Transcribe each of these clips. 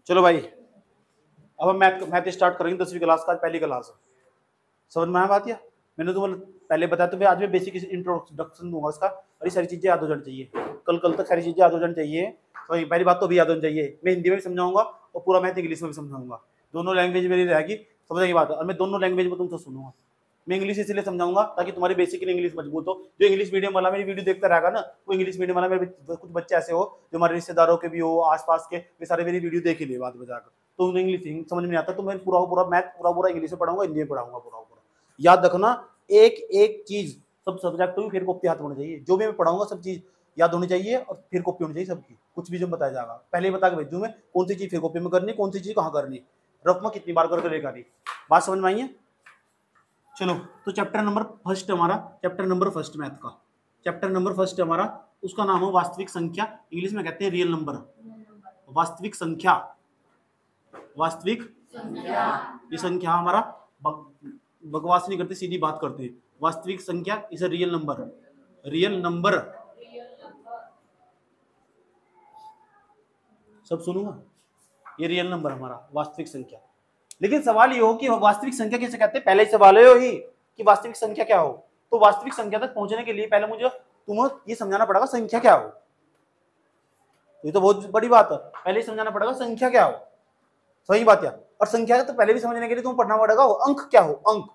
चलो भाई, अब हम मैथ स्टार्ट करेंगे 10वीं क्लास का, पहली क्लास। समझ में आया बात? या मैंने तुम्हें पहले बताया, तो मैं आज मैं बेसिक इंट्रोडक्शन दूंगा इसका, और ये सारी चीजें याद हो जानी चाहिए। कल तक सारी चीजें याद हो जानी चाहिए। तो पहली बात तो भी याद होनी चाहिए, मैं हिंदी में भी समझाऊंगा और पूरा मैथ इंग्लिश में भी समझाऊंगा, दोनों लैंग्वेज मेरी रहेगी। समझ की बात है? और मैं दोनों लैंग्वेज में तुमसे सुनूंगा। मैं इंग्लिश इसलिए समझाऊंगा ताकि तुम्हारी बेसिक इंग्लिश मजबूत हो। जो इंग्लिश मीडियम वाला मेरी वीडियो देखता रहेगा ना, वो इंग्लिश मीडियम वाला, मेरे कुछ बच्चे ऐसे हो जो हमारे रिश्तेदारों के भी हो, आसपास के, वे सारे मेरी वीडियो देख ही ले बात बजाकर। तो उन्हें इंग्लिश समझ में नहीं आता, तो मैं पूरा मैथ पूरा इंग्लिश में पढ़ाऊंगा, हिंदी में पढ़ाऊंगा पूरा। याद रखना, एक एक चीज सब सब्जेक्ट को भी फिर कॉपी हाथ होनी चाहिए। जो भी मैं पढ़ाऊंगा सब चीज याद होनी चाहिए और फिर कॉपी होनी चाहिए सबकी। कुछ भी जो बताया जाएगा पहले ही बता के भेजूं मैं, कौन सी चीज फिर कॉपी में करनी, कौन सी चीज कहाँ करनी, रफ में कितनी बार करके लेकर आनी। बात समझ में आई है? चलो, तो चैप्टर नंबर फर्स्ट हमारा, चैप्टर नंबर फर्स्ट मैथ का, चैप्टर नंबर फर्स्ट हमारा, उसका नाम है वास्तविक संख्या। इंग्लिश में कहते हैं रियल नंबर। वास्तविक संख्या, वास्तविक संख्या, ये संख्या हमारा बकवास नहीं करते, सीधी बात करते हैं। वास्तविक संख्या is a real number. Real number, सब सुनूंगा। ये रियल नंबर हमारा वास्तविक संख्या। लेकिन सवाल ये हो कि वास्तविक संख्या किसे कहते हैं? पहले ही सवाल है ही कि वास्तविक संख्या क्या हो। तो वास्तविक संख्या तक पहुंचने के लिए पहले मुझे तुम्हें ये समझाना पड़ेगा संख्या क्या हो। ये तो बहुत बड़ी बात है, पहले ही समझाना पड़ेगा संख्या क्या हो। सही बात है? और संख्या तो पहले भी समझने के लिए तुम्हें पढ़ना पड़ेगा अंक क्या हो। अंक,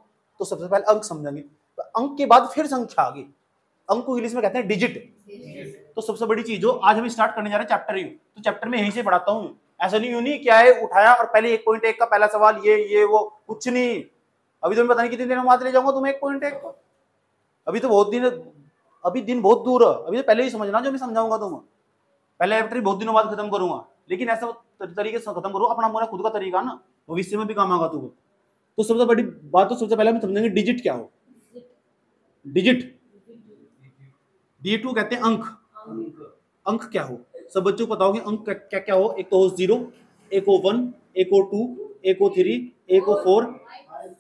तो सबसे पहले अंक समझेंगे, तो अंक के बाद फिर संख्या आगे। अंक को इंग्लिश में कहते हैं डिजिट। तो सबसे बड़ी चीज हो, आज हम स्टार्ट करने जा रहे हैं चैप्टर यू। तो चैप्टर में यहीं से पढ़ाता हूँ, ऐसा नहीं यूं क्या है उठाया और पहले 1.1 का पहला सवाल ये वो कुछ नहीं। अभी तो मैं पता नहीं कितने दिन बाद ले जाऊंगा तुम्हें 1.1 को। अभी तो बहुत दिन, अभी दिन बहुत दूर है। अभी तो पहले ही समझना जो मैं समझाऊंगा तुम्हें। पहले चैप्टर बहुत दिनों बाद खत्म करूंगा, लेकिन ऐसा तरीके से खत्म करूँ अपना मेरा खुद का तरीका ना, भविष्य में भी काम आएगा तुम्हें। तो सबसे बड़ी बात तो सबसे पहले हम समझेंगे डिजिट क्या हो। डिजिट, D2 कहते हैं अंक। अंक क्या हो, सब बच्चों को बताओगे अंक क्या क्या हो। एक तो हो 0, एक हो 1, एक हो 2, एक हो 3, एक हो 4,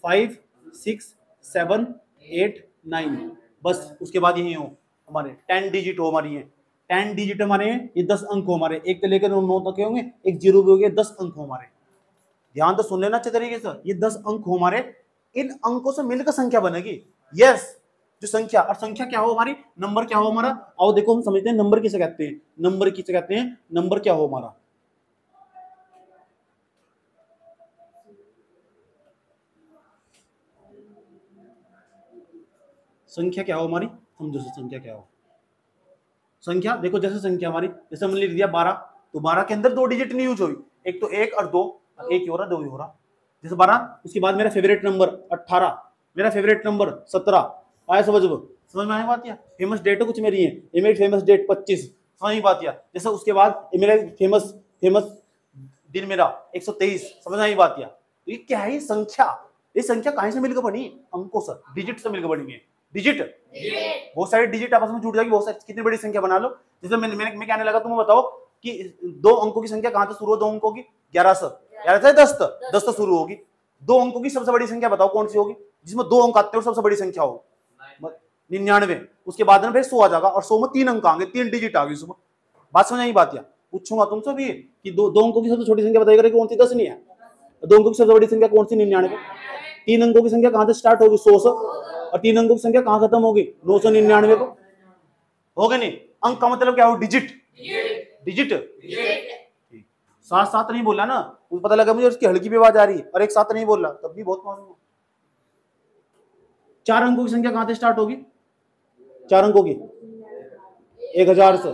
5, 6, 7, 8, 9, बस उसके बाद यही हो हमारे 10 डिजिट हो हमारी। 10 डिजिट हमारे हैं, ये 10 अंक हो हमारे, एक से लेकर 9 तक होंगे, एक 0 भी हो गया, 10 अंक हो हमारे। ध्यान तो सुन लेना अच्छे तरीके से, ये 10 अंक हो हमारे। इन अंकों से मिलकर संख्या बनेगी। यस, जो संख्या, और संख्या क्या हो हमारी, नंबर क्या हो हमारा। आओ देखो हम समझते हैं नंबर किसे कहते हैं। नंबर किसे कहते हैं, नंबर क्या हो हमारा। संख्या क्या हो हमारी, समझो संख्या क्या हो। संख्या देखो, जैसे संख्या हमारी, जैसे हमने लिख दिया 12, तो 12 के अंदर 2 डिजिट नहीं यूज हुई, एक तो 1 और 2, एक ही हो रहा 2 ही हो रहा। जैसे 12, उसके बाद मेरा फेवरेट नंबर 18, मेरा फेवरेट नंबर 17। आया समझ में आया बात? या फेमस डेट कुछ मेरी है, ये मेरी फेमस डेट 25। समझ बात? या जैसे उसके बाद मेरा फेमस फेमस दिन मेरा 123। समझ आई बात? या तो ये क्या है, संख्या। ये संख्या कहां से मिलकर बनी, अंकों से, डिजिट से मिलकर बनी है। डिजिट, बहुत सारे डिजिट आपस में जुड़ जाएगी, बहुत सारी, कितनी बड़ी संख्या बना लो। जैसे मैं कहने लगा, तुम्हें बताओ कि 2 अंकों की संख्या कहां से शुरू हो, 2 अंकों की 11 से, 11 से 10 से शुरू होगी। 2 अंकों की सबसे बड़ी संख्या बताओ कौन सी होगी, जिसमें 2 अंक आते हैं और सबसे बड़ी संख्या हो 99। उसके बाद में फिर 100 आ जाएगा, और 100 में 3 अंक आएंगे, 3 डिजिट आ गई उसमें। बात समझ आई बात? या पूछूंगा तुमसे भी कि 2 अंकों की सबसे छोटी संख्या बताइएगा कौन सी, 10 नहीं है। 2 अंकों की सबसे बड़ी संख्या कौन सी, 99। 3 अंकों की संख्या कहां से स्टार्ट होगी, 100 से, और 3 अंकों की संख्या कहां खत्म होगी, 999 को। हो गए नहीं? अंक का मतलब क्या हो, डिजिट। डिजिट साथ साथ नहीं बोला ना, पता लगा मुझे उसकी हल्की भी आवाज आ रही है, और एक साथ नहीं बोला तब भी बहुत मालूम। 4 अंकों की संख्या कहां से स्टार्ट होगी, 4 अंकों की 1000 से,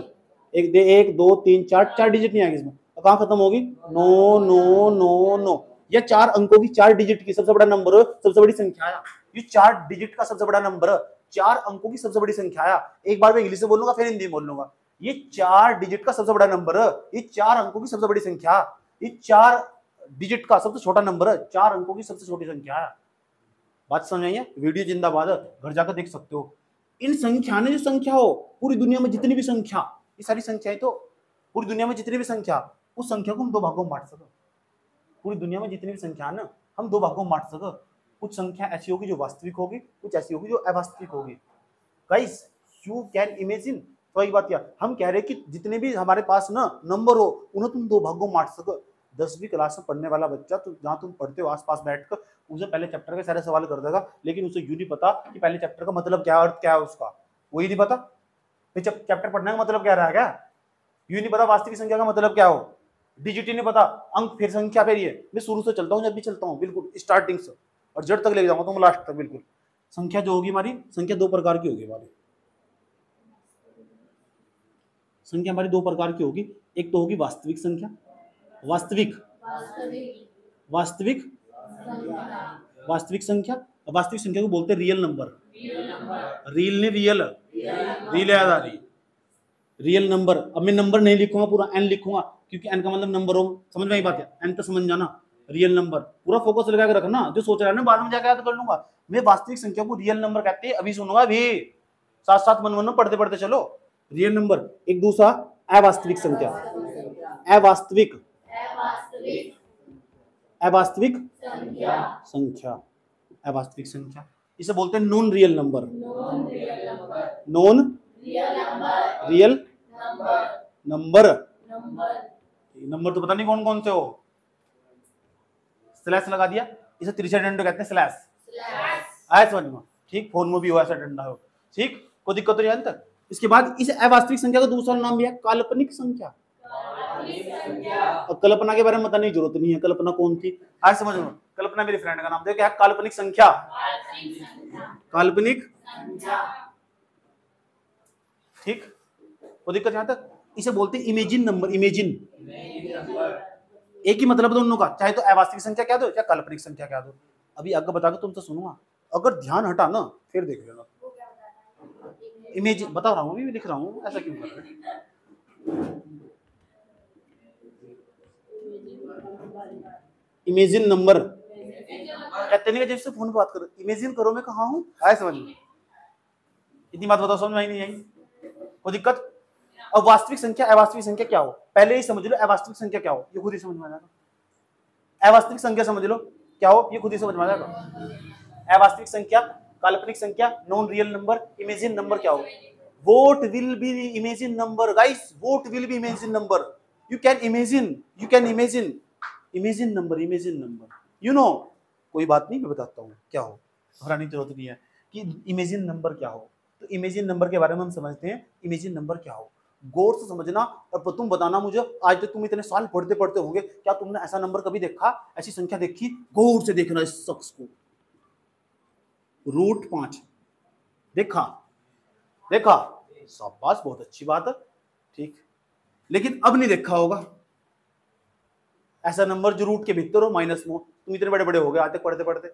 1 2 3 4 डिजिट नहीं आएगी इसमें, तो कहां खत्म होगी, 9 9 9 9। यह 4 अंकों की 4 डिजिट की सबसे बड़ा नंबर, सबसे बड़ी संख्या है। ये 4 डिजिट का सबसे बड़ा नंबर, 4 अंकों की सबसे बड़ी संख्या है। एक बार मैं इंग्लिश में बोलूंगा फिर हिंदी में बोल लूंगा। ये 4 डिजिट का सबसे बड़ा नंबर, ये 4 अंकों की सबसे बड़ी संख्या, ये 4 डिजिट का सबसे छोटा नंबर, 4 अंकों की सबसे छोटी संख्या है। बात समझ आई है? वीडियो जिंदाबाद, घर जाकर देख सकते हो। इन संख्या ने जो संख्या हो, पूरी दुनिया में जितनी भी संख्या, ये सारी संख्याएं, तो पूरी दुनिया में जितनी भी संख्या, उस संख्या को हम 2 भागों में बांट सको। पूरी दुनिया में जितनी भी संख्या है ना, हम 2 भागों में बांट सको। कुछ संख्या ऐसी होगी जो वास्तविक होगी, कुछ ऐसी होगी जो अवास्तविक होगी। Guys, you can imagine. तो एक बात क्या हम कह रहे हैं कि जितने भी हमारे पास ना नंबर हो, उन्हें तुम 2 भागों में बांट सको। 10वीं क्लास में पढ़ने वाला बच्चा, तो जहाँ तुम पढ़ते हो आसपास बैठकर, उसे पहले चैप्टर के सारे सवाल कर देगा, लेकिन उसे यूं नहीं पता कि पहले चैप्टर का मतलब क्या, अर्थ क्या है उसका, वही नहीं पता। फिर चैप्टर पढ़ने का मतलब क्या रहा, क्या यूं नहीं पता वास्तविक संख्या का मतलब क्या हो, डिजिट ही नहीं पता, अंक फिर संख्या, फिर ये मैं शुरू से चलता हूँ, जब भी चलता हूँ बिल्कुल स्टार्टिंग से और जड़ तक ले जाऊंगा तुम लास्ट तक बिल्कुल। संख्या जो होगी हमारी, संख्या दो प्रकार की होगी हमारी, संख्या हमारी दो प्रकार की होगी। एक तो होगी वास्तविक संख्या, वास्तविक वास्तविक वास्तविक संख्या। वास्तविक संख्या को बोलते हैं रियल नंबर, रील नहीं रियल, रील याद आ रही, रियल नंबर। अब मैं नंबर नहीं लिखूंगा पूरा, एन लिखूंगा, क्योंकि एन का मतलब नंबर हो, समझ में आई बात है, एन तो समझ जाना, रियल नंबर पूरा फोकस लगा के रखना, जो सोच रहा है ना बाद में जाकर याद कर लूंगा। मैं वास्तविक संख्या को रियल नंबर कहते हैं, अभी सुनूंगा अभी, साथ साथ मन मन पढ़ते पढ़ते चलो। Real number. एक दूसरा अवास्तविक संख्या, अवास्तविक अवास्तविक संख्या, अवास्तविक संख्या, इसे बोलते हैं non real number, non real number. Number तो पता नहीं कौन कौन से हो, स्लैश लगा दिया, इसे तिरछा डंडा कहते हैं, स्लैश आया समझ में, ठीक, फोन में भी हो ऐसा डंडा हो, ठीक, कोई दिक्कत तो नहीं है तक। इसके बाद इस अवास्तविक संख्या का दूसरा नाम भी है काल्पनिक संख्या। और कल्पना के बारे में बताने की जरूरत नहीं है, कल्पना कौन थी आज समझ लो, कल्पना मेरी फ्रेंड का नाम था, क्या है काल्पनिक संख्या, काल्पनिक, ठीक, कोई दिक्कत यहां तक। इसे बोलते हैं इमेजिन नंबर, इमेजिन, एक ही मतलब दोनों का, चाहे तो अवास्तविक संख्या कह दो या काल्पनिक संख्या कह दो। अभी आगे बता के तुमसे सुनूंगा, अगर ध्यान हटा ना फिर देख लेना। इमेजिन बता रहा हूँ, अभी लिख रहा हूँ, ऐसा क्यों कर रहे। इमेजिन नंबर कहते नहीं, जैसे फोन पे बात करो, इमेजिन करो मैं कहाँ हूँ, आए समझ में, इतनी बात बताओ, समझ में आई नहीं आई, कोई दिक्कत। अब वास्तविक संख्या अवास्तविक संख्या क्या हो, पहले ही समझ लो अवास्तविक संख्या क्या हो, ये खुद ही समझ में आ जाएगा। अवास्तविक संख्या समझ लो क्या हो, ये खुद ही समझ में आ जाएगा। अवास्तविक संख्या, काल्पनिक संख्या, non real number, imagine number क्या हो, what will be the imagine number guys, what will be imagine number, you can imagine imagine number, imagine number, you know, कोई बात नहीं, मैं बताता हूँ क्या हो, घबराने की जरूरत नहीं है कि इमेजिन नंबर क्या हो। तो इमेजिन नंबर के बारे में हम समझते हैं, इमेजिन नंबर क्या हो, गौर से समझना और तुम बताना मुझे। आज तक तुम इतने साल पढ़ते पढ़ते होंगे, क्या तुमने ऐसा नंबर कभी देखा, ऐसी संख्या देखी, गौर से देखना इस शख्स को। √5 देखा, देखा, शाबाश, बहुत अच्छी बात है, ठीक, लेकिन अब नहीं देखा होगा ऐसा नंबर जो रूट के भीतर हो, माइनस में हो। तुम इतने बड़े बड़े हो गए आज तक पढ़ते पढ़ते,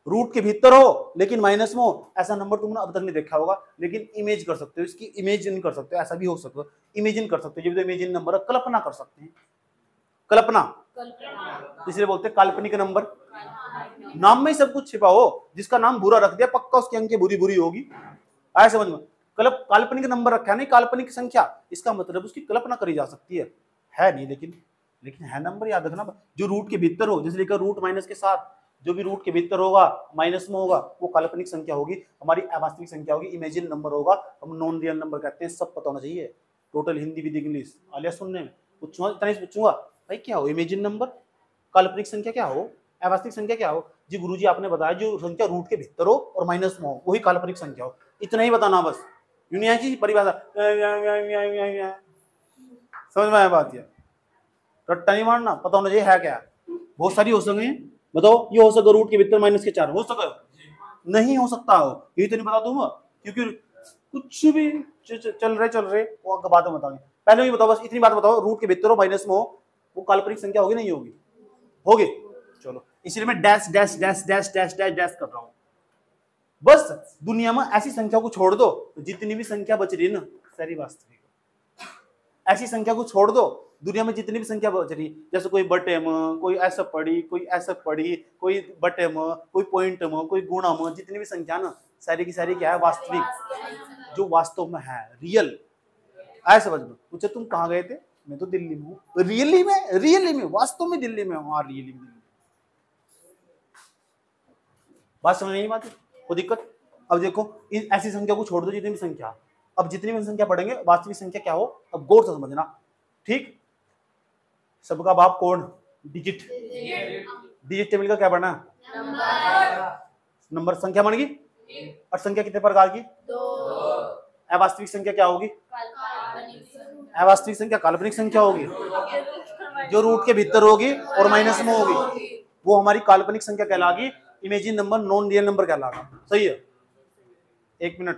रूट के भीतर हो लेकिन माइनस में हो, ऐसा नंबर तुमने अब तक नहीं देखा होगा। लेकिन इमेज कर सकते हो, इसकी इमेजिन कर सकते हो, ऐसा भी हो सकता है, इमेजिन कर सकते हो, जब तो इमेजिन नंबर कल्पना कर सकते हैं, कल्पना, इसलिए बोलते हैं काल्पनिक नंबर। नाम में ही सब कुछ छिपा हो, जिसका नाम बुरा रख दिया पक्का उसकी अंक बुरी बुरी होगी, आया समझ में। काल्पनिक नंबर रखा नहीं, काल्पनिक संख्या, इसका मतलब उसकी कल्पना करी जा सकती है नहीं, लेकिन है नंबर, याद रखना, जो रूट के भीतर हो, जैसे लेकर रूट माइनस के साथ, जो भी रूट के भीतर होगा माइनस में होगा वो काल्पनिक संख्या होगी, हमारी अवास्तविक संख्या होगी, इमेजिन नंबर होगा, हम नॉन रियल नंबर कहते हैं। सब पता होना चाहिए, total Hindi with English Alia सुनने में, पूछूंगा इतना ही पूछूंगा भाई क्या हो इमेजिन नंबर, काल्पनिक संख्या क्या हो, अवास्तविक संख्या क्या हो। जी गुरुजी आपने बताया जो संख्या रूट के भीतर हो और माइनस में हो वही काल्पनिक संख्या हो, इतना ही बताना बस, यूनिया की परिभाषा समझ में आया बात, ये रट्टा नहीं मारना, पता होना चाहिए है क्या। बहुत सारी हो सकती है, बताओ ये हो सके रूट के भीतर माइनस के 4 हो सके, नहीं हो सकता हो, ये तो नहीं बता दूंगा क्योंकि कुछ भी चल रहे वो आपको बाद में बताएंगे। पहले भी बताओ, बस इतनी बात बताओ, रूट के भीतर हो माइनस में हो वो काल्पनिक संख्या होगी नहीं होगी, होगी, चलो इसलिए मैं dash dash dash dash dash dash dash कर रहा हूं। बस दुनिया में ऐसी संख्या को छोड़ दो, जितनी भी संख्या बच रही है ना सारी वास्तविक, ऐसी संख्या को छोड़ दो, दुनिया में जितनी भी संख्या बच रही, जैसे कोई बटे में, कोई ऐसा पढ़ी, कोई ऐसा पढ़ी, कोई बटे में, कोई पॉइंट में, कोई गुणा में, जितनी भी संख्या ना सारी की सारी क्या है वास्तविक, जो वास्तव में है रियल, ऐसा समझ लो। पूछे तुम कहाँ गए थे, मैं तो दिल्ली में हूँ, रियली में वास्तव में दिल्ली में हूँ, रियली में, बात समझ नहीं बात, कोई दिक्कत। अब देखो ऐसी संख्या को छोड़ दो, जितनी भी संख्या, अब जितनी भी संख्या पढ़ेंगे वास्तविक संख्या क्या हो, अब गौर से समझना, ठीक। सबका बाप कौन, डिजिट, डिजिट टेबल का क्या बनना? नंबर। संख्या बन गई। और संख्या कितने प्रकार की? अवास्तविक संख्या क्या होगी? अवास्तविक संख्या काल्पनिक संख्या होगी, जो रूट के भीतर होगी और माइनस में होगी, वो हमारी काल्पनिक संख्या कहलागी। Imagine number non real number कहलागा। सही है। एक मिनट,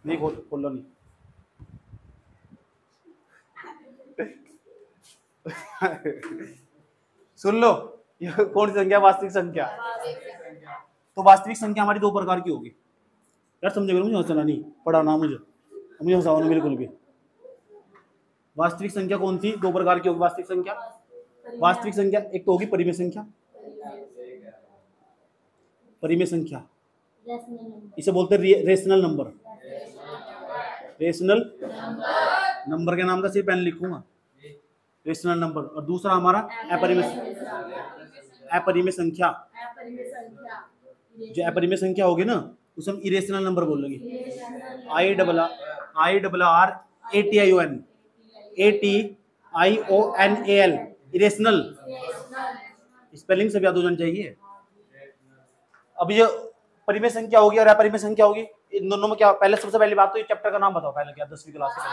नहीं खोलो नहीं। सुन लो, ये कौन सी संख्या? वास्तविक संख्या। तो वास्तविक संख्या हमारी दो प्रकार की होगी। यार समझे, मुझे हंसना नहीं, पढ़ा ना मुझे हंसाओ ना बिल्कुल भी। वास्तविक संख्या कौन सी दो प्रकार की होगी? वास्तविक संख्या, वास्तविक संख्या एक तो होगी परिमेय संख्या। परिमेय संख्या इसे बोलते हैं रेशनल नंबर। रेशनल नंबर के नाम का सिर्फ पेन लिखूंगा, रेशनल नंबर। और दूसरा हमारा अपरिमेय संख्या। जो अपरिमेय संख्या होगी ना, उसे हम इरेशनल नंबर बोलेंगे। IRRATION irrational. स्पेलिंग सब याद हो जाना चाहिए। अब ये परिमेय संख्या होगी और अपरिमेय संख्या होगी, इन दोनों में क्या? पहले सबसे पहली बात तो ये चैप्टर का नाम बताओ पहले, क्या 10वीं क्लास में?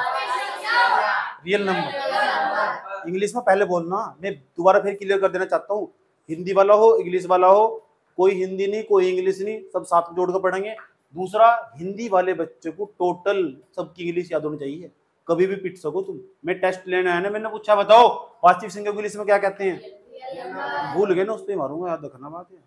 Real number. इंग्लिश में पहले बोलना, मैं दोबारा फिर क्लियर कर देना चाहता हूँ। हिंदी वाला हो, इंग्लिश वाला हो, कोई हिंदी नहीं कोई इंग्लिश नहीं, सब साथ में जोड़ कर पढ़ेंगे। दूसरा, हिंदी वाले बच्चे को टोटल सबकी इंग्लिश याद होनी चाहिए, कभी भी पिट सको तुम। मैं टेस्ट लेने आया ना, मैंने पूछा बताओ वास्तविक संख्या को इंग्लिश में क्या कहते हैं? भूल गए ना, उस पर मारूंगा, याद रखना बात है।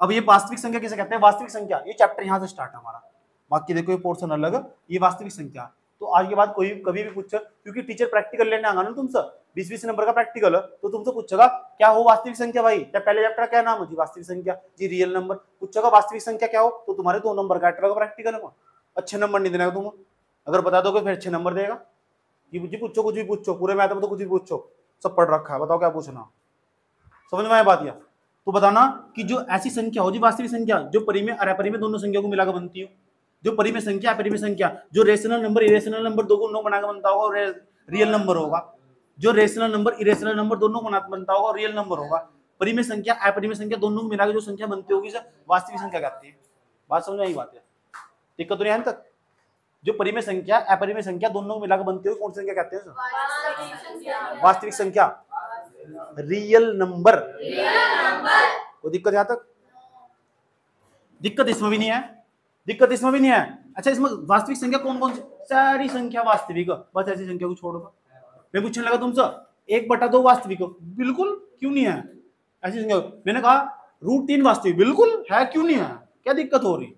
अब ये वास्तविक संख्या किसे कहते हैं? वास्तविक संख्या, ये चैप्टर यहाँ से स्टार्ट है हमारा। बाकी देखो ये पोर्शन अलग, ये वास्तविक संख्या। तो आज के बाद कोई कभी भी पूछे, क्योंकि टीचर प्रैक्टिकल लेने आएगा ना तुमसे, 20-20 नंबर का प्रैक्टिकल, तो तुमसे पूछेगा क्या हो वास्तविक संख्या भाई? पहले चैप्टर क्या नाम होती? वास्तविक संख्या जी, रियल नंबर। पूछेगा वास्तविक संख्या क्या हो, तो तुम्हारे 2 नंबर का प्रैक्टिकल है, अच्छे नंबर नहीं देगा तुम। अगर बता दोगे फिर अच्छे नंबर देगा। जी पूछो, कुछ भी पूछो, पूरे मैथ में तो कुछ भी पूछो, सब पढ़ रखा है, बताओ क्या पूछना। समझ में आया बात? या तो बताना कि जो ऐसी संख्या हो जी वास्तविक संख्या, जो परिमेय और अपरिमेय दोनों संख्या को मिलाकर बनती हो। जो परिमेय संख्या अपरिमेय संख्या, जो रेशनल नंबर इरेशनल नंबर दोनों को बनाकर बनता होगा और रियल नंबर होगा। जो रेशनल नंबर इरेशनल नंबर दोनों को बनता होगा और रियल नंबर होगा। परिमेय संख्या अपरिमेय संख्या दोनों को मिलाकर जो संख्या बनती होगी सर, वास्तविक संख्या कहते हैं। बात समझ में आई? बात है, दिक्कत तो नहीं है तक? जो परिमेय संख्या अपरिमेय संख्या दोनों को मिलाकर बनती होगी, कौन सी संख्या कहते हैं सर? वास्तविक संख्या, रियल नंबर। कोई दिक्कत यहां तक? दिक्कत इसमें भी नहीं है, दिक्कत इसमें भी नहीं है। अच्छा, इसमें वास्तविक संख्या कौन कौन सी? सारी संख्या वास्तविक, बस ऐसी संख्या को छोड़ो। मैं पूछने लगा तुमसे 1/2 वास्तविक, बिल्कुल क्यों नहीं है? ऐसी संख्या मैंने कहा √3 वास्तविक, बिल्कुल है, क्यों नहीं है? क्या दिक्कत हो रही?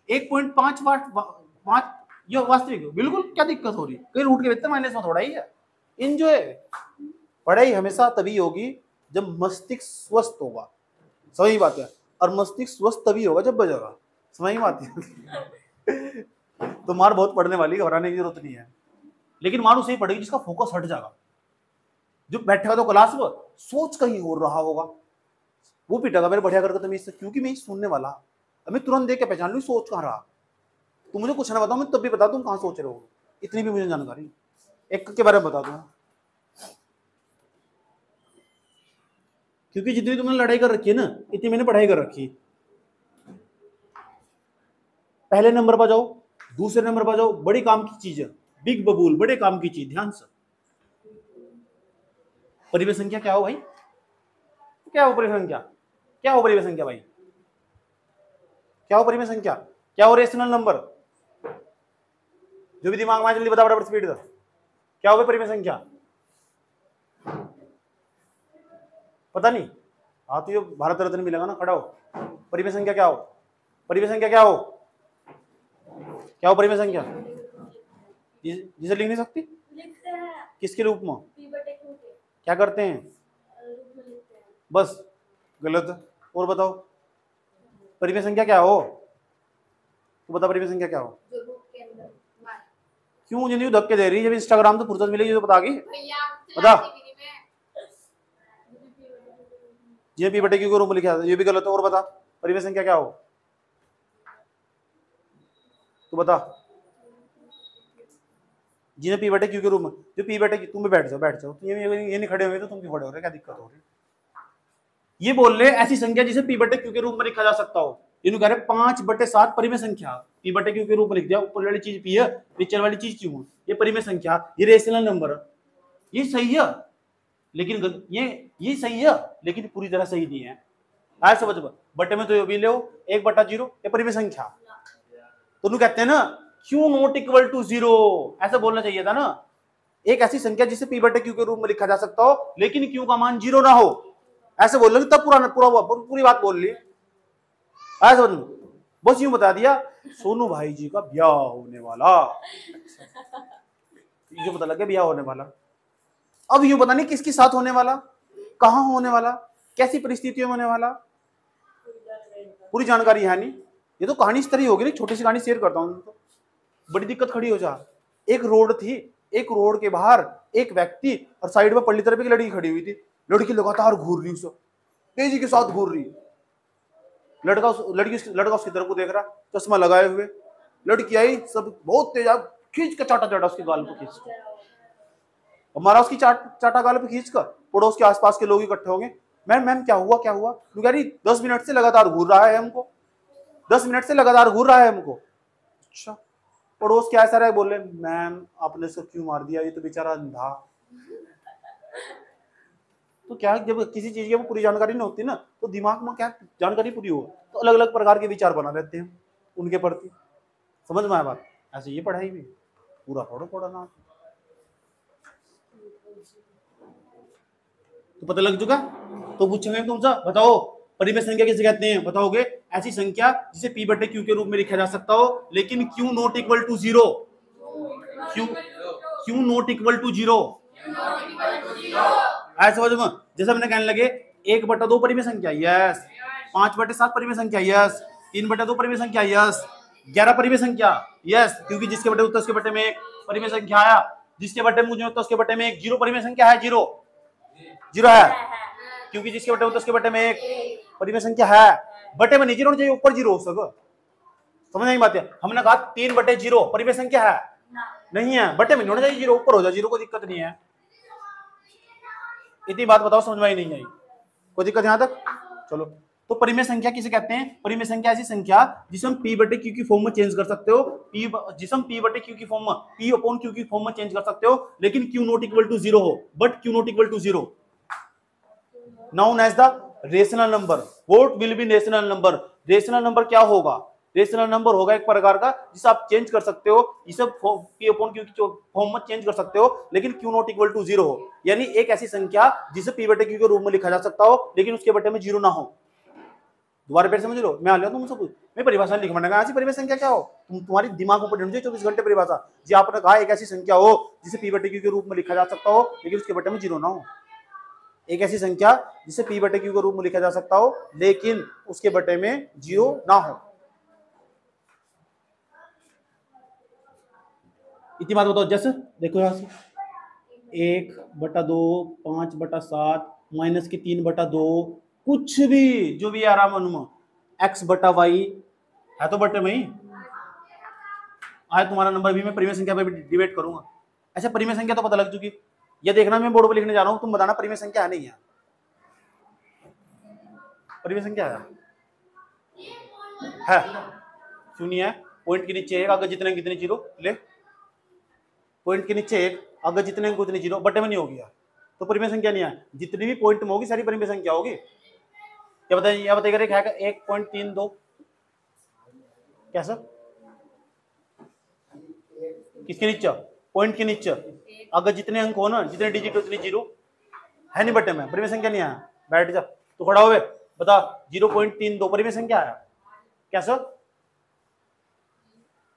1.5 ये वास्तविक, बिल्कुल क्या दिक्कत हो रही? कहीं रूट के भीतर माइनस में थोड़ा ही है। एंजॉय। पढ़ाई हमेशा तभी होगी जब मस्तिष्क स्वस्थ होगा, सही बात है। और मस्तिष्क स्वस्थ तभी होगा जब बजेगा, समझ में आती है? तो मार बहुत पढ़ने वाली, घबराने की जरूरत नहीं है, लेकिन मार उसे ही पड़ेगी जिसका फोकस हट जाएगा। जो बैठेगा तो क्लास में सोच कहीं हो रहा होगा, वो पिटेगा मेरे बढ़िया करके तुम्हें, क्योंकि मैं सुनने वाला, मैं तुरंत देख के पहचान लूँ सोच कहाँ रहा। तुम मुझे कुछ ना बताओ, मैं तब भी बता दूं कहाँ सोच रहे हो, इतनी भी मुझे जानकारी एक के बारे में बता दूं। क्योंकि जितनी तुमने लड़ाई कर रखी है ना, इतनी मैंने पढ़ाई कर रखी है। पहले नंबर पर जाओ, दूसरे नंबर पर जाओ, बड़ी काम की चीज है, बिग बबूल, बड़े काम की चीज, ध्यान से। परिमेय संख्या क्या हो भाई? क्या हो परिमेय संख्या? क्या हो परिमेय संख्या भाई? क्या हो परिमेय संख्या? क्या हो रेशनल नंबर? जो भी दिमाग में जल्दी बता, बराबर स्पीड का। क्या हो परिमेय संख्या? पता नहीं? हाँ तो ये भारत रत्न मिलेगा ना, खड़ा हो। परिमेय संख्या क्या हो? परिमेय संख्या क्या हो? क्या हो परिमेय संख्या? जिसे लिख नहीं सकती? किसके रूप में? क्या करते हैं? बस गलत। और बताओ परिमेय संख्या क्या हो? तो बता परिमेय संख्या क्या हो? क्यों मुझे नहीं धक्के दे रही? जब इंस्टाग्राम तो फुर्सत मिलेगी तो बता गई, बता। ये P/Q को रूप में लिखा था, ये भी गलत है। और बता परिमेय संख्या क्या हो? तो बता। जिन्हें पी बटे क्यू के रूप में, जो पी बटे क्यू, तुम भी बैठ जाओ तुम ये नहीं खड़े हुए तो तुम क्यों खड़े हो रहे, क्या दिक्कत हो रही? ये बोल रहे ऐसी संख्या जिसे पी बटे क्यू के रूप में लिखा जा सकता हो। इन्होंने कह रहे 5/7 परिमेय संख्या, पी बटे क्यू के रूप में लिख दिया, ऊपर वाली चीज पी है, नीचे वाली चीज क्यू है, ये परिमेय संख्या, ये रेशनल नंबर है, ये सही है, लेकिन ये सही है लेकिन पूरी तरह सही नहीं है। आए समझ में? बटे में तो ये भी ले 1/0, ये परिमेय संख्या, तो कहते हैं ना क्यू नॉट इक्वल टू 0, ऐसा बोलना चाहिए था ना। एक ऐसी संख्या जिसे पी बटे क्यू के रूप में लिखा जा सकता हो लेकिन क्यू का मान 0 ना हो, ऐसे बोल रहे तब पूरी बात बोल ली। ऐसा बस यूं बता दिया सोनू भाई जी का ब्याह होने वाला, जो पता लग गया ब्याह होने वाला। अब यूं पता नहीं किसके साथ होने वाला, कहां होने वाला, कैसी परिस्थितियों में होने वाला, पूरी जानकारी है नहीं। ये तो कहानी इस तरह होगी ना, छोटी सी कहानी शेयर करता हूं तो बड़ी दिक्कत खड़ी हो जा। एक रोड थी, एक रोड के बाहर एक व्यक्ति और साइड में पल्ली तरफ एक लड़की खड़ी हुई थी। लड़की लगातार घूर रही, उसको तेजी के साथ घूर रही। लड़का उसकी तरफ को देख रहा, चश्मा लगाए हुए। लड़की आई, सब बहुत तेज खींच कर चाटा उसके गाल पे खींच कर, और मारा उसकी चाटा गाल पे खींच कर। पड़ोस के आसपास के लोग इकट्ठे होंगे, मैम क्या हुआ क्या हुआ? तो कह रही 10 मिनट से लगातार घूर रहा है हमको, 10 मिनट से लगातार घूर रहा है हमको। अच्छा, पड़ोस के ऐसा रहे, बोले मैम आपने इसको क्यों मार दिया, ये तो बेचारा अंधा। तो क्या जब किसी चीज की पूरी जानकारी नहीं होती ना, तो दिमाग में क्या जानकारी पूरी हो तो अलग अलग प्रकार के विचार बना रहते हैं उनके प्रति। समझ में आया बात? ऐसे ये पढ़ाई भी पूरा थोड़ा पढ़ना तो पता लग चुका। तो पूछेंगे तुमसे, बताओ परिमेय संख्या किसे कहते हैं? बताओगे ऐसी संख्या जिसे पी बटे क्यू के रूप में लिखा जा सकता हो लेकिन q not equal to 0, q not equal to 0। ऐसा समझ में? जैसे हमने कहने लगे 1/2 परिमेय संख्या, यस। 5/7 परिमेय संख्या, यस। 3/2 परिमेय संख्या, यस। 11 परिमेय संख्या, यस, क्योंकि जिसके बटे उत्तर उसके बटे में 1 परिमेय संख्या आया, जिसके बटे में उत्तर उसके बटे में 1। 0 परिमेय संख्या है, 0 है, क्योंकि जिसके बटे उत्तर उसके बटे में 1 परिमेय संख्या है। बटे में नहीं 0 चाहिए, ऊपर 0 हो सके। समझ नहीं बात है? हमने कहा 3/0 परिमेय संख्या है, नहीं है, बटे में नहीं होना चाहिए, 0 ऊपर हो जाए, 0 को दिक्कत नहीं है। इतनी बात बताओ, समझ में ही नहीं आई? कोई दिक्कत यहां तक? चलो, तो परिमेय संख्या किसे कहते हैं? परिमेय संख्या ऐसी संख्या जिसे हम पी बटे क्यू की फॉर्म में चेंज कर सकते हो, जिसे हम पी बटे क्यू की फॉर्म में, पी अपॉन क्यू की फॉर्म में चेंज कर सकते हो, लेकिन क्यू नॉट इक्वल टू 0 हो, but q not equal to 0 known as the rational number. What will be rational number? Rational number क्या होगा? रेशनल नंबर होगा एक प्रकार का जिसे आप चेंज कर सकते हो, इसे पी अपॉन क्यू की फॉर्म में चेंज कर सकते हो, लेकिन क्यू नॉट इक्वल टू 0 हो। यानी एक ऐसी संख्या जिसे पी बटे क्यू के रूप में लिखा जा सकता हो लेकिन उसके बटे में 0 ना हो। दोबारा फिर समझ लो, मैं आ लिया तुमसे पूछ, मैं परिभाषा लिख मैंने ऐसी परिमेय संख्या क्या हो? तुम्हारी दिमाग ऊपर ढूंढ 24 घंटे परिभाषा जी। आपने कहा एक ऐसी संख्या हो जिसे पी बटे क्यू के रूप में लिखा जा सकता हो लेकिन उसके बटे में 0 ना हो। एक ऐसी संख्या जिसे पी बटे क्यू के रूप में लिखा जा सकता हो लेकिन उसके बटे में 0 ना हो। इतनी बात बताओ। जैसे देखो यहां से 1/2, 5/7 माइनस के 3/2, कुछ भी जो भी आराम अनुमान, x/y है तो बटे में ही आए। तुम्हारा नंबर भी मैं परिमेय संख्या पे डिबेट करूंगा। ऐसे परिमेय संख्या तो पता लग चुकी। ये देखना मैं बोर्ड पे लिखने जा रहा हूं, तुम बताना परिमेय संख्या है नहीं है? परिमेय संख्या है क्यों नहीं है? पॉइंट के नीचे 1, अगर जितने कितने 0 ले, पॉइंट के नीचे 1, अगर जितने को उतने 0, बटे में नहीं हो गया तो परिमेय संख्या नहीं है। जितनी भी पॉइंट में होगी सारी परिमेय संख्या होगी। क्या बताइए? 1.32 कैसा? किसके नीचे? पॉइंट के नीचे, अगर जितने अंक हो ना, जितने डिजिट उतनी 0 है नहीं बटे में, परिमेय संख्या नहीं है। बैठ जा, तो खड़ा हुए बता। 0.32 परिमेय संख्या है कैसा?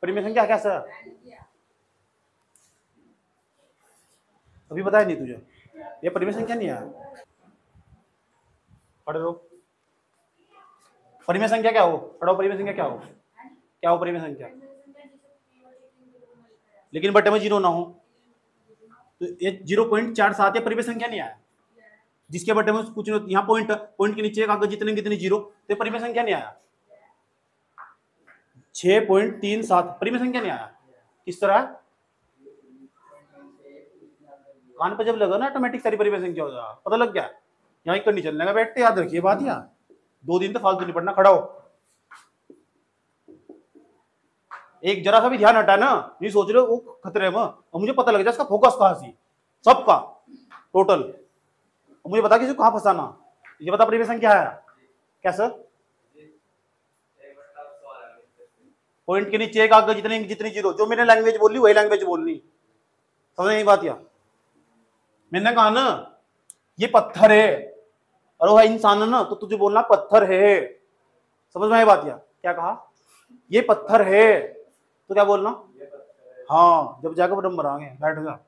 परिमेय संख्या कैसा? अभी बताया नहीं तुझे? ये परिमेय संख्या नहीं है। खड़े रहो। परिमेय संख्या क्या हो? खड़ा हो। परिमेय संख्या क्या हो? क्या हो परिमेय संख्या? लेकिन बटे में 0 ना हो, तो ये 0.47 ये परिमेय संख्या नहीं आया। जिसके बटे में कुछ नहीं, यहाँ पॉइंट के नीचे अगर जितने कितने 0 तो परिमेय संख्या नहीं आया। 6.37 परिमेय संख्या नहीं आया। किस तरह? कान पे जब लगा ना ऑटोमेटिक सारी परिमेय संख्या हो जाएगा, पता लग गया। यहाँ एक कंडीशन लगा बैठते, याद रखिए बात। यहाँ 2 दिन तो फालतू नहीं पढ़ना, खड़ा हो। एक जरा सा भी ध्यान हटा ना, नहीं सोच रहे वो खतरे में, और मुझे पता लग जाए इसका फोकस कहाँ सी सबका टोटल, और मुझे बता किसी को कहाँ फंसाना। ये बता परिमेय संख्या है क्या सर? पॉइंट के नीचे एक आगे जितनी जितनी जीरो, जो मैंने लैंग्वेज बोली वही लैंग्वेज बोलनी, समझ नहीं बात? या मैंने कहा ना ये पत्थर है और वो है इंसान है ना, तो तुझे बोलना पत्थर है, समझ में आई बात? या क्या कहा? ये पत्थर है, तो क्या बोलना? हाँ, जब जाकर नंबर आएंगे। बैठ जा।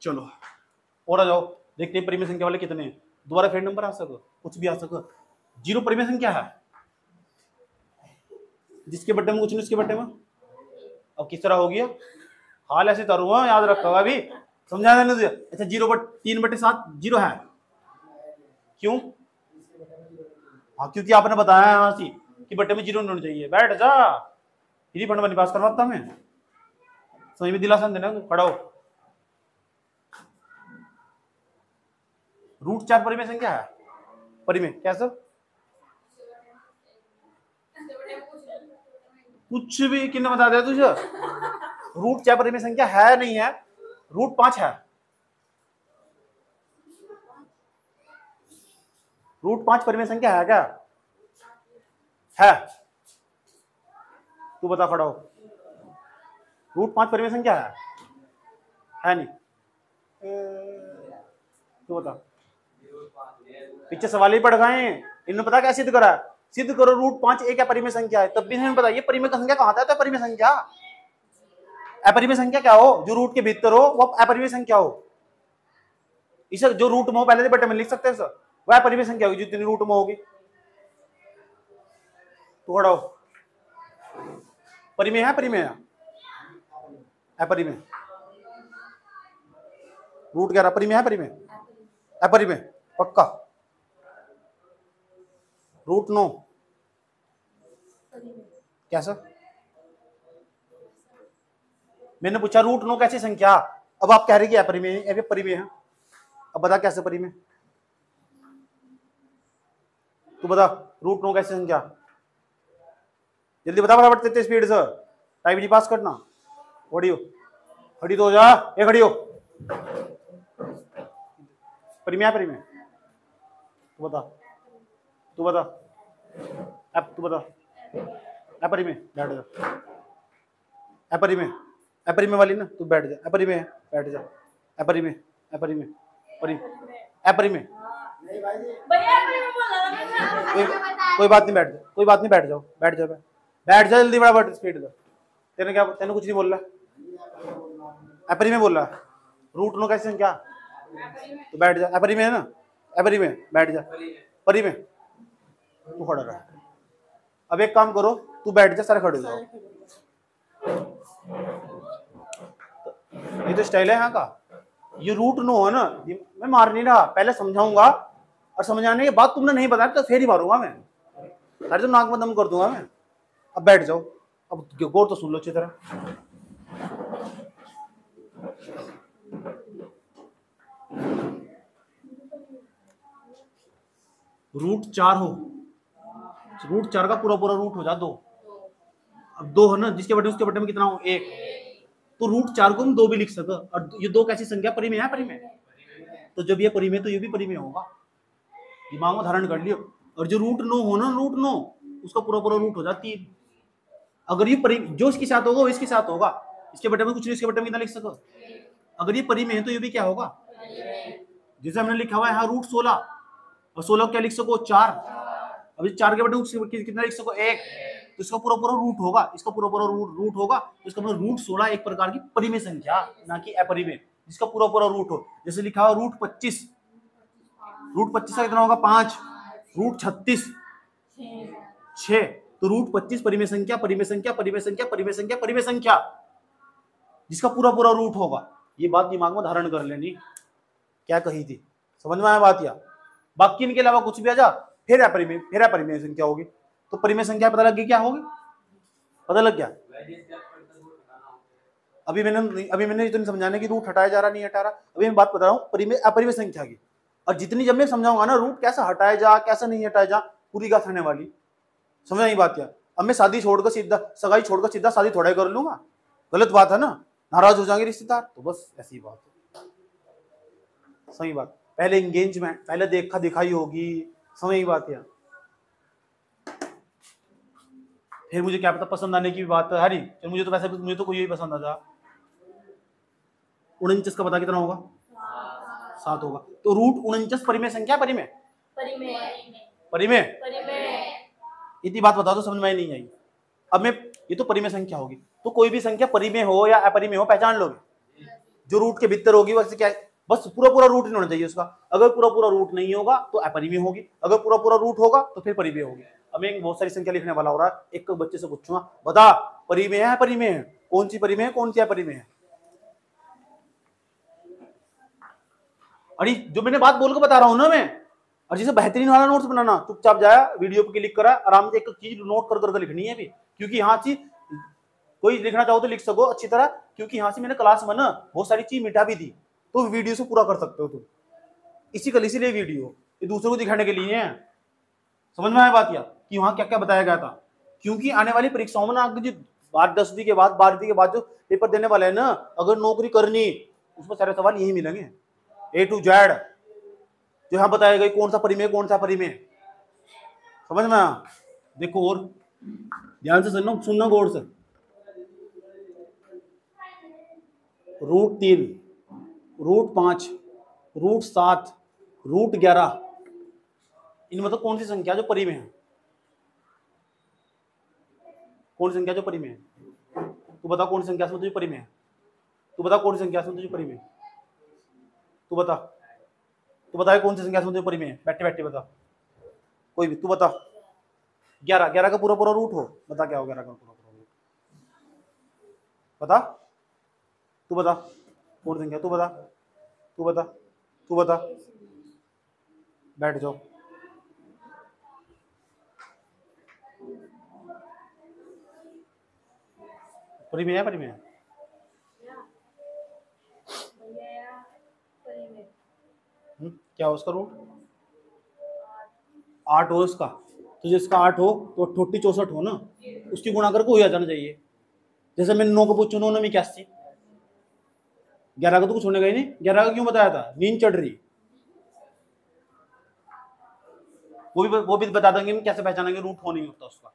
चलो और आ जाओ, देखते हैं परिमेय संख्या वाले कितने हैं। दोबारा फिर नंबर आ सको, कुछ भी आ सको। 0 परिमेय संख्या है, जिसके बट्टे में कुछ नहीं उसके बट्टे में। अब किस तरह हो गया? हाल ऐसे तरुआ याद रखा अभी, समझा देना तुझे। अच्छा 3/7 0 है, क्यों? हाँ क्योंकि आपने बताया यहाँ से कि बट्टे में 0 नहीं होना चाहिए। बैठ जा, फ्री फंड वाली पास करवाता मैं, समझ में दिलासा देना। खड़ा हो। √4 परिमेय संख्या है। परिमेय क्या सर? कुछ भी किन्ने बता दिया तुझे? √4 परिमेय संख्या है नहीं है, √5 है। √5 परिमेय संख्या है क्या? है, तू बता। खड़ा हो। √5 परिमेय संख्या है नहीं? तू बता। पीछे सवाल ही पढ़ गए, इन्होंने पता क्या सिद्ध करा? सिद्ध करो √5 एक अपरिमेय संख्या है, तब भी नहीं पता ये परिमेय संख्या कहाँ था? तो अपरिमेय संख्या। अपरिमेय संख्या क्या हो? जो रूट के भीतर हो वो अपरिमेय संख्या हो। इसे जो रूट में हो पहले बटे में लिख सकते हैं सर, वह अपरिमेय संख्या होगी जितनी रूट में होगी। तो खड़ा हो। परिमेय है परिमेय है? अपरिमेय। रूट क्या रहा? परिमेय है परिमेय? अपरिमेय पक्का? √9 क्या सर? मैंने पूछा √9 कैसी संख्या, अब आप कह रहे कि अपरिमेय परिमेय है। अब बता कैसे परिमेय? तू बता √9 कैसी संख्या? जल्दी बता फटाफट, तेरे स्पीड से टाइम नहीं पास करना। खड़ी तो हो जा, ये खड़ी हो। परिमेय परिमेय? तू बता अब तू बता। अपरिमेय? बैठ जा। अपरिमेय वाली ना, तू बैठ जा। अपरिमेय बैठ जा। अपरिमेय अपरिमेय अपरिमेय कोई बात नहीं, बैठ जा। कोई बात नहीं, बैठ जाओ। बैठ जा जल्दी, बड़ा स्पीड का। तेने क्या, तेने कुछ नहीं बोल रहा। अपरिमेय बोल रहा। √9 कैसी संख्या? तो बैठ जा। अपरिमेय है ना? अपरिमेय बैठ जा। परिमेय तू खड़ा रहा। अब एक काम करो, तू बैठ जा, सारे खड़े हो जाओ। ये तो स्टाइल है यहाँ का। ये √9 है ना, मैं मार नहीं रहा, पहले समझाऊंगा और समझाने के बाद तुमने नहीं बताया तो फिर ही मारूंगा मैं, अरे तो नाक में दम कर दूंगा मैं। अब बैठ जाओ, अब गौर तो सुन लो अच्छी तरह। √4 हो, √4 का पूरा रूट हो जा 2। अब 2 है ना, जिसके बटे उसके बटे में कितना हो? 1। तो √4 को हम 2 भी लिख सके। और ये 2 कैसी संख्या? परिमेय है परिमेय? तो जब ये परिमेय तो ये भी परिमेय होगा, दिमाग में धारण कर लियो। और जो √9 हो ना, √9 उसका पूरा रूट हो जाती है। अगर ये जो इसके साथ होगा वो इसके साथ होगा, इसके बटे में कुछ नहीं, इसके बटे में कितना लिख सको। अगर ये परिमेय है तो ये भी क्या होगा? जैसे हमने लिखा हुआ है यहाँ √16, और 16 क्या लिख सको? 4। अभी 4 के बटे कितना लिख सको? 1। तो इसका पूरा रूट होगा, इसका पूरा रूट होगा। तो इसका मतलब √16 एक प्रकार की परिमेय संख्या, ना कि अपरिमेय, जिसका पूरा रूट हो। जैसे लिखा हुआ √25, √25 का कितना होगा? 5। √36 6। तो √25 परिमेय संख्या परिमेय संख्या परिमेय संख्या परिमेय संख्या परिमेय संख्या, जिसका पूरा रूट होगा। ये बात दिमाग में धारण कर लेनी, क्या कही थी, समझ में आया बात? या बाकी इनके अलावा कुछ भी आ जा, फिर अपरिमेय संख्या होगी। तो परिमेय संख्या पता लग गई क्या होगी? पता लग गया? अभी मैंने इतनी समझाने की रूट हटाया जा रहा नहीं हटा रहा, अभी मैं बात बता रहा हूँ परिमेय अपरिमेय संख्या की। और जितनी जब मैं समझाऊंगा ना रूट कैसा हटाया जा कैसा नहीं हटाया जा, पूरी गाथ आने वाली। समझ नहीं बात क्या? अब मैं शादी छोड़कर सीधा सगाई छोड़कर सीधा शादी थोड़ा ही कर लूंगा, गलत बात है ना, नाराज हो जाएंगे रिश्तेदार। तो बस ऐसी बात है, सही बात। पहले एंगेजमेंट, पहले देखा दिखाई होगी, समझ बात क्या? फिर मुझे क्या पता पसंद आने की भी बात है हरी, तो मुझे तो वैसे मुझे तो कोई भी पसंद आ जा। 49 का पता कितना होगा? 7 होगा। तो रूट 49 परिमेय संख्या परिमेय परिमेय इतनी बात बताओ तो समझ में नहीं आई। अब मैं ये तो परिमेय संख्या होगी, तो कोई भी संख्या परिमेय हो या अपरिमेय हो पहचान लोगे। जो रूट के भीतर होगी वैसे क्या है, बस पूरा रूट नहीं होना चाहिए उसका। अगर पूरा रूट नहीं होगा तो अपरिमेय होगी, अगर पूरा रूट होगा तो फिर परिमेय होगी। अब मैं बहुत सारी संख्या लिखने वाला हो रहा है, एक बच्चे से पूछूंगा बता परिमेय है अपरिमेय है, कौन सी परिमेय है कौन सी अपरिमेय है। अरे जो मैंने बात बोल के बता रहा हूं ना मैं। और जैसे बेहतरीन वाला नोट्स बनाना, चुपचाप जाया वीडियो पे क्लिक करा, आराम से एक चीज नोट कर करके लिखनी है भी, क्योंकि यहाँ से कोई लिखना चाहो तो लिख सको अच्छी तरह, क्योंकि यहाँ से मैंने क्लास में ना बहुत सारी चीज मिटा भी दी, तो वीडियो से पूरा कर सकते हो तुम। इसीलिए वीडियो ये दूसरों को दिखाने के लिए है। समझ में आया बात या कि वहां क्या क्या बताया गया था? क्योंकि आने वाली परीक्षाओं में ना जो 10वीं के बाद 12वीं के बाद जो पेपर देने वाले है ना, अगर नौकरी करनी उसमें सारे सवाल यही मिलेंगे A to Z, जो यहाँ बताया गया कौन सा परिमेय कौन सा परिमेय। समझ में आया? देखो और ध्यान से सुनना गौर से। रूट 3, रूट 5, रूट 7, रूट 11, इन मतलब कौन सी संख्या जो परिमेय है? कौन सी संख्या जो परिमेय है? तू बता कौन सी संख्या से तुझे परिमेय है? तू बता कौन सी संख्या से तुझे परिमेय है? तू बता कौन सी संख्या से तुझे परिमेय है? बैठे बैठे बता, कोई भी तू बता। 11 का पूरा रूट हो, बता क्या हो 11 का पूरा रूट? बता, तू बता कौन संख्या, तू बता, बैठ जाओ। परिमेय है परिमेय है? क्या हो उसका रूट? 8 हो उसका, तो जिसका 8 हो तो 88 64 हो ना, उसकी गुणा करके हो जाना चाहिए। जैसे मैंने 9 को पूछू 9 में 81, 11 का तो कुछ होने का ही नहीं। 11 का क्यों बताया था? नींद चढ़ रही। वो भी बता देंगे कैसे पहचानेंगे रूट हो नहीं होता उसका,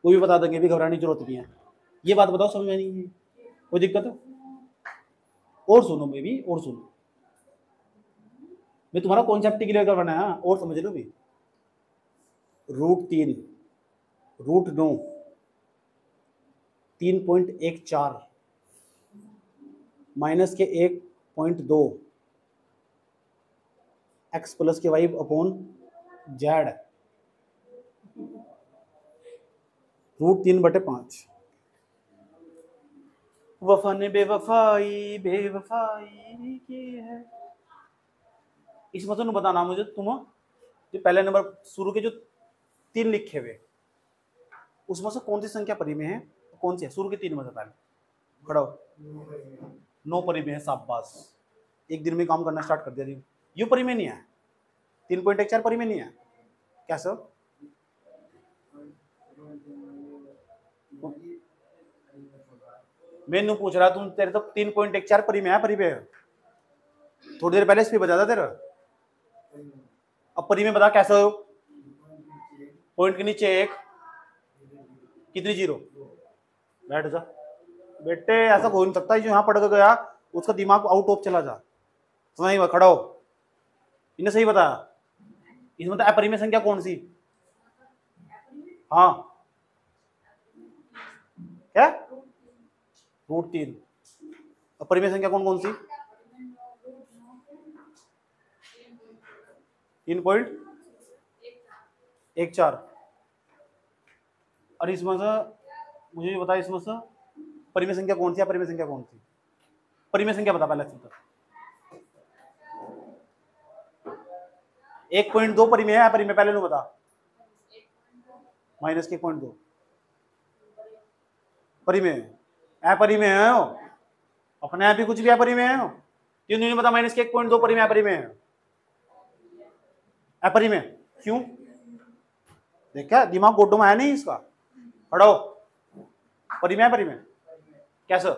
वो भी बता देंगे, भी घबराने की जरूरत नहीं है। ये बात बताओ समझ में नहीं है कोई दिक्कत है? और सुनो बेबी और सुनो, मैं तुम्हारा कॉन्सेप्ट क्लियर करवाना है और समझ लो भी। रूट 3, रूट 9, 3.14 माइनस के 1.2 एक्स प्लस के वाई अपॉन जेड, रूट 3/5। वफा ने बेवफाई की है। इस मतलब बताना मुझे तुम जो पहले नंबर शुरू के जो 3 लिखे हुए उसमें से कौन सी संख्या परिमेय है कौन सी है? शुरू के 3 में से पहले खड़ा हो। 9 परिमेय है, शाबाश, एक दिन में काम करना स्टार्ट कर दिया। ये परिमेय नहीं है, 3.14 परिमेय नहीं है क्या सर? मैं पूछ रहा तुम, तेरे तो 3.14 परिमेय है परिमेय? थोड़ी देर पहले इस पे बता था तेरा। अब परिमेय बता कैसे हो? पॉइंट के नीचे 1, कितनी 0? बैठ जा बेटे, ऐसा हो नहीं सकता जो यहाँ पढ़ गया उसका दिमाग आउट ऑफ चला जा। समझ खड़ा हो, इन्हें सही बताया। इसमें तो अपरिमेय संख्या कौन सी? हाँ क्या? रूट 3। अपरिमेय संख्या कौन सी? 3.14। और इसमें से मुझे बता, इसमें से परिमेय संख्या कौन सी? अपरिमेय संख्या कौन सी? परिमेय संख्या बता पहले। 1.2 परिमेय है अपरिमेय? पहले नो बता। -1.2 परिमेय है, अपरिमेय है। अपने आप ही कुछ भी अपरिमेय है। तीन नहीं पता माइनस के 1.2 परिमेय अपरिमेय है। अपरिमेय क्यों? देखा दिमाग गोड्डो में आया नहीं इसका। पढ़ो परिमेय परिमेय कैसे?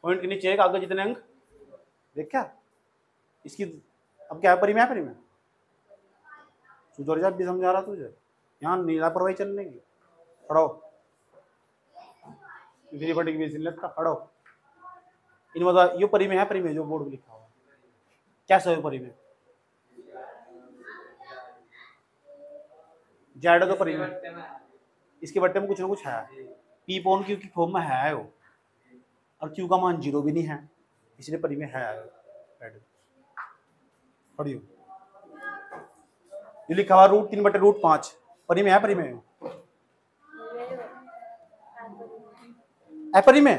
पॉइंट के नीचे एक आगे जितने अंक देखा इसकी अब क्या है परिमेय परिमेय। सुधर जा भी समझा रहा तुझे यहाँ नीलापरवाही चलने की। पढ़ो पढ़ो इन बता यो परिमेय है परिमेय जो बोर्ड में लिखा हुआ कैसा है परिमेय? जेड तो परिमेय इसके बट्टे में कुछ ना कुछ है। पी पॉन क्यू की फॉर्म में है वो और क्यू का मान 0 भी नहीं है इसलिए परिमेय है। पढ़ियो ये लिखा हुआ √3/√5 परिमेय है परिमेय अपरिमेय।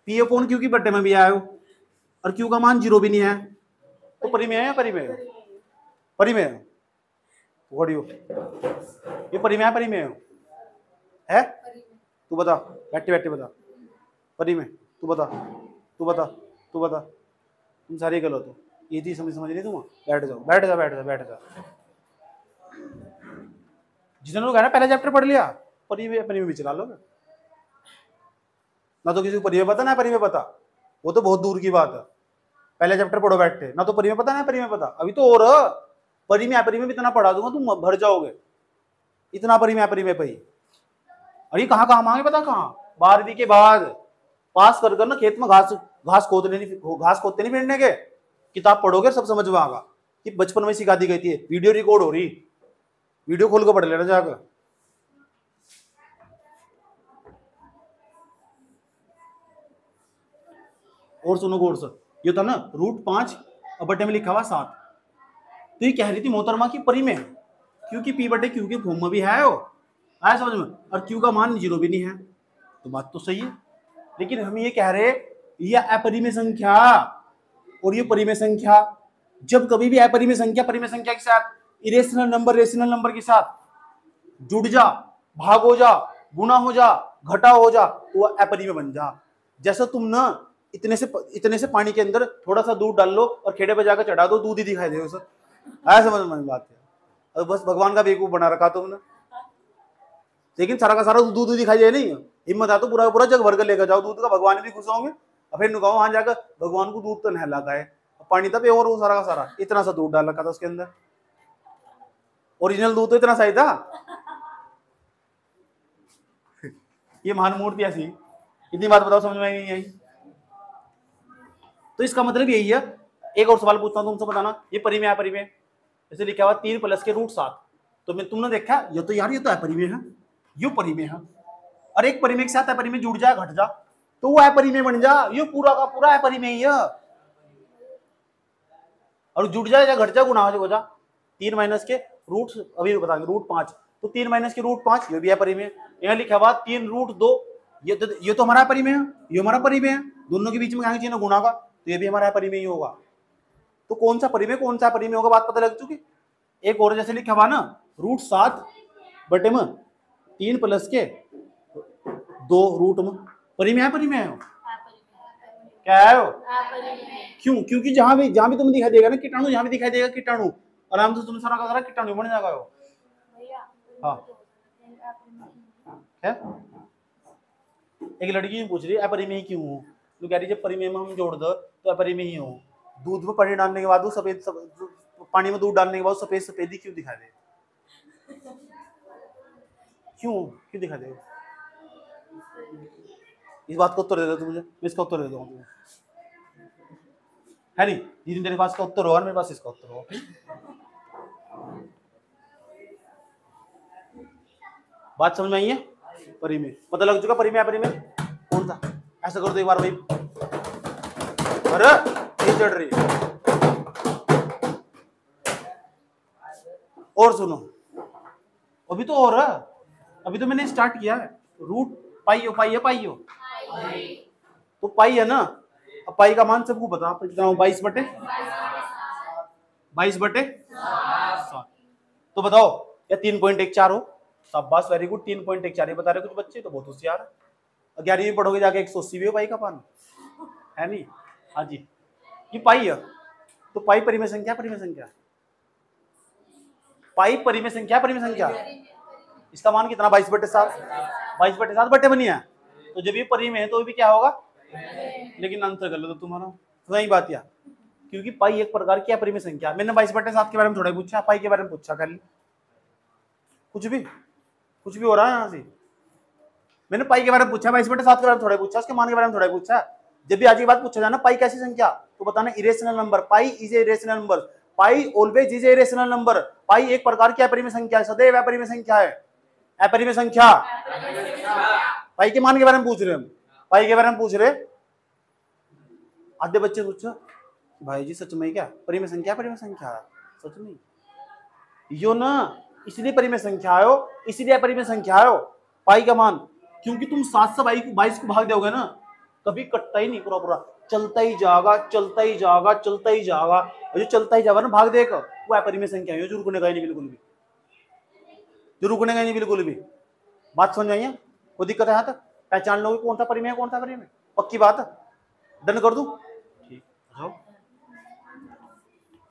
पी अपॉन क्यू की बट्टे में भी आयो और क्यू का मान 0 भी नहीं है तो परिमेय है परिमेय परिमेय पढ़ियो ये परिमेय परिमेय है। तू बता बैठे बैठे बता परिमेय तू बता तू बता तू बता तुम सारे गलत हो ये चीज समझ नहीं तुम बैठ जाओ बैठ जा बैठ जा बैठ जा। जितने लोग है ना पहला चैप्टर पढ़ लिया परिमेय परिमेय भी चला लोगे ना तो किसी को परिमेय पता ना परिमेय पता वो तो बहुत दूर की बात है। पहले चैप्टर पढ़ो बैठे ना तो परिमेय पता ना परिमेय पता अभी तो और परिमेय अपरिमेय भी इतना पढ़ा दूंगा तुम भर जाओगे इतना परिमेय अपरिमेय पे ही। अरे कहाँ कहाँ मांगे पता कहाँ 12वीं के बाद पास कर ना खेत में घास खोदते नहीं फिरने के किताब पढ़ोगे सब समझ में आएगा कि बचपन में सिखा दी गई थी। वीडियो रिकॉर्ड हो रही वीडियो खोल के पढ़ लेना जाकर। और सुनो गौर से ये था ना √5 और बटे में लिखा हुआ 7 तो ये कह रही थी मोहतरमा की परिमेय क्योंकि पी बटे क्यू के फॉर्म में भी है वो आया समझ में और क्यू का मान 0 भी नहीं है तो बात तो सही है। लेकिन हम ये कह रहे ये अपरिमेय संख्या और ये परिमेय संख्या जब कभी भी अपरिमेय संख्या परिमेय संख्या के साथ इरेशनल नंबर रेशनल नंबर के साथ जुड़ जा भाग हो जा गुना हो जा घटा हो जा तो वह अपरिमेय बन जा। जैसा तुम ना इतने से पानी के अंदर थोड़ा सा दूध डाल लो और खेड़े पे जाकर चढ़ा दो दूध ही दिखाई देगा सर आया समझ में बात है। और बस भगवान का बेवकूफ बना रखा तुमने लेकिन सारा का सारा दूध दिखाई दे नहीं हिम्मत आ तो पूरा पूरा जग भर कर लेकर जाओ दूध का भगवान भी खुश होंगे और फिर नुकाओ वहां जाकर भगवान को दूध तो नहला का है पानी था और वो सारा का सारा इतना सा दूध डाल रखा था उसके अंदर ओरिजिनल दूध तो इतना सही था। ये महान मूर्ति ऐसी इतनी बात बताओ समझ में नहीं आई। तो इसका मतलब यही है। एक और सवाल पूछता हूं तुमसे बताना ये परिमेय अपरिमेय जैसे लिखा हुआ 3 + के √7 तो मैं तुमने देखा ये तो यार ये तो अपरिमेय है ये परिमेय है और एक परिमेय के साथ अपरिमेय जुड़ जा घट जा तो वो अपरिमेय बन जा ये पूरा का पूरा अपरिमेय है और जुड़ जाए या घट जा गुना हो जा 3 - के रूट अभी बताएंगे √5 तो 3 - के √5 ये भी अपरिमेय। यहाँ लिखा हुआ 3√2 ये तो हमारा अपरिमेय है ये हमारा परिमेय है दोनों के बीच में चाहिए ना गुणा का तो ये भी हमारा परिमेय ही होगा। तो कौन सा परिमेय होगा बात पता लग चुकी। एक और जैसे लिखा हुआ ना √7 बटे में 3 + के 2 रूट में परिमेय है क्या है वो क्यों? क्योंकि जहां भी तुम्हें दिखाई देगा ना कीटाणु जहां भी दिखाई देगा कीटाणु आराम से तुम सारा का सारा कीटाणु बन जाएगा वो। हाँ क्या एक लड़की पूछ रही है अपरिमेय क्यों हो तो कह रही जब परिमेय में हम जोड़ दो तो अपरिमेय ही हो। दूध में पानी डालने के बाद सफेद पानी में दूध डालने के बाद सफेद ही क्यों दिखाई दे क्यों दिखाई दे इस बात का उत्तर दे दो तुम मुझे मैं इसका उत्तर दे दूंगा है नहीं जिस तेरे पास का उत्तर होगा मेरे पास इसका उत्तर होगा। बात समझ में आई है। परिमेय पता लग चुका परिमेय अपरिमेय कौन सा ऐसा करो तो एक बार भाई अरे ये चढ़ रही है। और सुनो अभी तो और है अभी तो मैंने स्टार्ट किया है √पाइयो तो पाई है ना अब पाई का मान सबको बता कितना 22/7 तो बताओ या 3.14 हो शाबाश वेरी गुड 3.14 बता रहे कुछ बच्चे तो बहुत होशियार है। 11वीं में पढ़ोगे जाके 180 भी हो पाई का पान है नहीं। हाँ जी, ये पाई है, तो पाई परिमेय संख्या, परिमेय संख्या, पाई परिमेय संख्या, परिमेय संख्या। इसका मान कितना 22/7, 22/7 बटे बनी है, तो जब ये परिमेय है तो भी क्या होगा, लेकिन आंसर गलत है तुम्हारा। तो वही बात यार, क्योंकि पाई एक प्रकार की परिमेय संख्या। मैंने 22/7 के बारे में थोड़ा पूछा, पाई के बारे में पूछा कर ली, कुछ भी हो रहा है यहाँ से। मैंने पाई के बारे में पूछा, 22/7 के बारे में थोड़ा पूछा, उसके मान के बारे में थोड़ा पूछा। जब भी आज की बात पूछा जाना पाई कैसी संख्या, तो बताना irrational number, pi is a irrational number, pi always is a irrational number. Pi एक प्रकार की अपरिमेय संख्या है, सदैव अपरिमेय संख्या है, अपरिमेय संख्या। पाई के मान के बारे में पूछ रहे हम, पाई के बारे में पूछ रहे। आधे बच्चे पूछो भाई जी सच में क्या परिमेय संख्या, परिमेय संख्या सच में यो ना, इसलिए परिमेय संख्या आयो, इसलिए अपरिमेय संख्या आयो पाई का मान, क्योंकि तुम 7 से 22 को भाग दोगे ना, कभी कटता ही नहीं पूरा पूरा, चलता ही जाएगा, चलता ही जाएगा, चलता ही जाएगा। और जो चलता ही जाएगा ना भाग देगा, वो अपरिमेय संख्या है, जो रुकने का ही नहीं बिल्कुल भी, जो रुकने का नहीं बिल्कुल भी। बात समझ आई है? कोई दिक्कत है यहाँ तक? पहचान लोगे कौन सा परिमेय, कौन सा परिमेय? पक्की बात है, डन कर दूं? ठीक,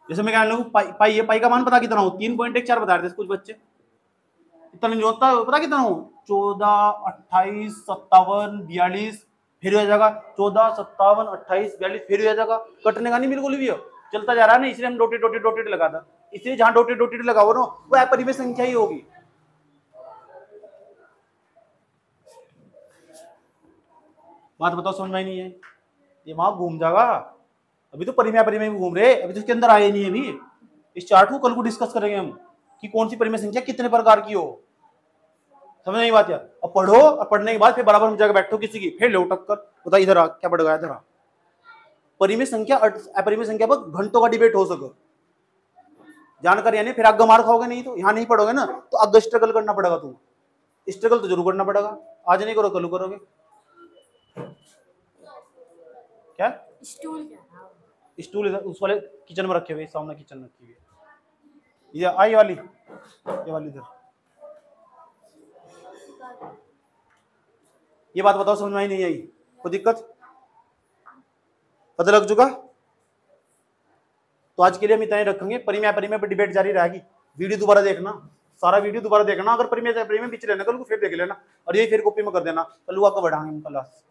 जैसे मैं कह रहा हूँ पाई है, पाई का मान पता कितना हो, 3.14 बता रहे थे कुछ बच्चे, इतना नहीं होता, पता कितना हो, 14, 28, 57, 42, फिर हो जाएगा 14, 57, 28, 42, फिर हो जाएगा, कटने का नहीं बिल्कुल भी हो, चलता जा रहा है ना, इसलिए हम डॉटेड लगा था, इसलिए जहां डॉटेड लगाओ ना वो अपरिमेय संख्या ही होगी। बात बताओ, समझ में नहीं है? दिमाग घूम जाएगा, अभी तो परिमेय परिमेय में घूम रहे, अभी तो इसके अंदर आए नहीं है। अभी इस चार्ट को कल को डिस्कस करेंगे हम कि कौन सी परिमेय संख्या कितने प्रकार की हो, समझ नहीं बात यार। अब पढ़ो, और पढ़ने के बाद फिर बराबर में जाकर बैठो किसी की, फिर लो टक्कर, बता इधर आ क्या पढ़ गया, इधर आ। परिमेय संख्या अपरिमेय संख्या पर घंटों का डिबेट हो सके, जानकर यानी फिर आगे मार खाओगे, नहीं तो यहाँ नहीं पढ़ोगे ना तो आगे स्ट्रगल करना पड़ेगा। तुम स्ट्रगल तो जरूर करना पड़ेगा, आज नहीं करो कल करोगे। क्या स्टूल इधर उस वाले किचन में रखे हुए, सामने किचन रखी हुई है, ये आई वाली, ये वाली इधर। ये बात बताओ, समझ में आई नहीं आई? कोई दिक्कत? पता लग चुका? तो आज के लिए हम इतना ही रखेंगे, परिमेय अपरिमेय पर डिबेट जारी रहेगी। वीडियो दोबारा देखना, सारा वीडियो दोबारा देखना, अगर परिमेय अपरिमेय बीच लेना कल को फिर देख लेना, और ये फिर कॉपी में कर देना, कल को बढ़ाएंगे हम क्लास।